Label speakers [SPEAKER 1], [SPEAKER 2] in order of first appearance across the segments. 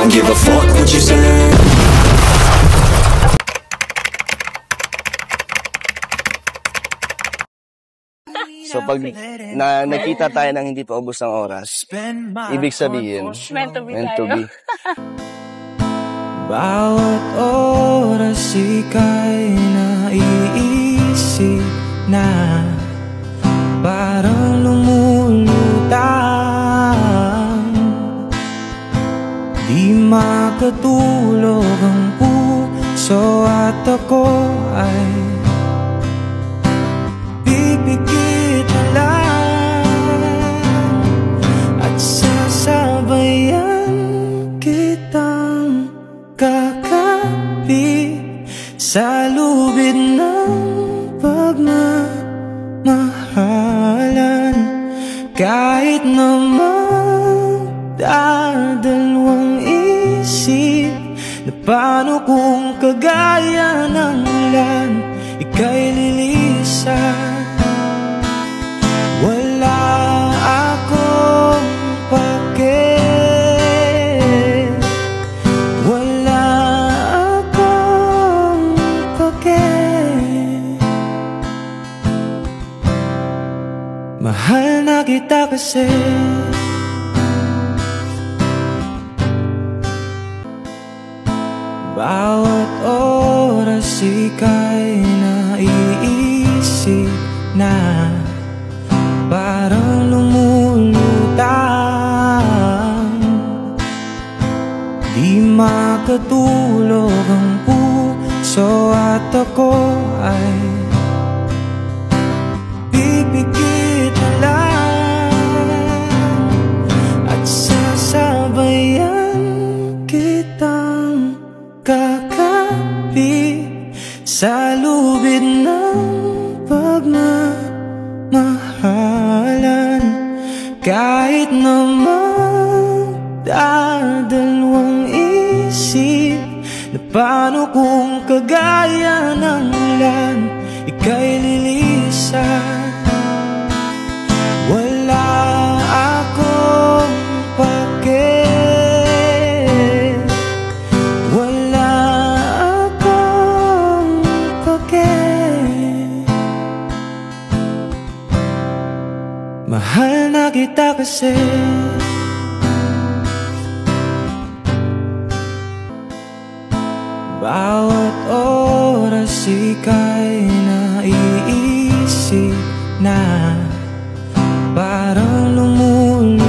[SPEAKER 1] don't give a fuck what you say.
[SPEAKER 2] So pag nakita tayo ng hindi pa ubos ng oras, ibig sabihin, meant to be.
[SPEAKER 3] Bawat oras ika'y naiisip na parang lumulutang. Di makatulog ang puso at ako ay pipikit lang at sasabayan kitang kakapit sa lubid ng pagmamahalan. Kahit naman dadalawang isip na paano kung kagaya ng ulan ika'y lilisan. Wala akong pake, wala akong pake. Mahal na kita kasi bawat oras ika'y naiisip na parang lumulutang. Di makatulog ang puso at ako ay pipikit lang at sasabayan kitang kakapit sa lubid ng pagmamahalan. Kahit naman dadalawang isip na paano kung kagaya ng ulan ika'y lilisan. Wala akong pake, wala akong pake. Mahal na kita kasi bawat oras ika'y naiisip na parang lumulutang.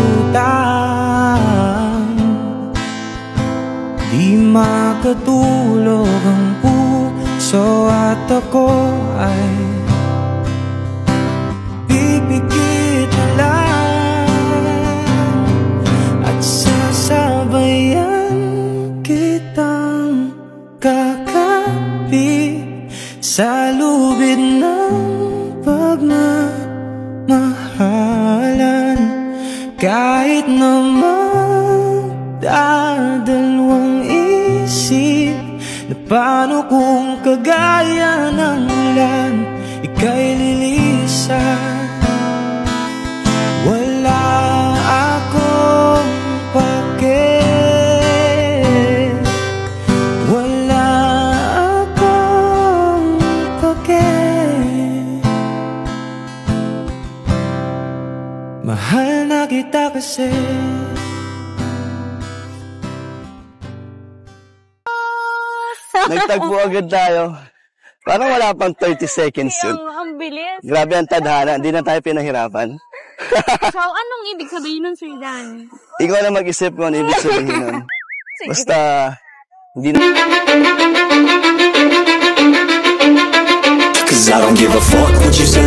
[SPEAKER 3] Di makatulog ang puso at ako ay pipikit lang at sasabayan kitang kakapit sa lubid ng pagmamahalan. Kahit naman dadalawang isip na paano kung kagaya ng ulan ika'y lilisan. Wala akong pake, wala akong pake. Mahal na kita kasi
[SPEAKER 2] Nagtagpo agad tayo. Parang wala pang 30 seconds yun.
[SPEAKER 4] Ang bilis.
[SPEAKER 2] Grabe ang tadhana, hindi na tayo pinahirapan.
[SPEAKER 4] So, anong ibig sabihin nun, Sir Dan?
[SPEAKER 2] Ikaw na mag-isip kung ano ibig sabihin nun. Basta, hindi na...
[SPEAKER 1] Cause I don't give a fuck what you say.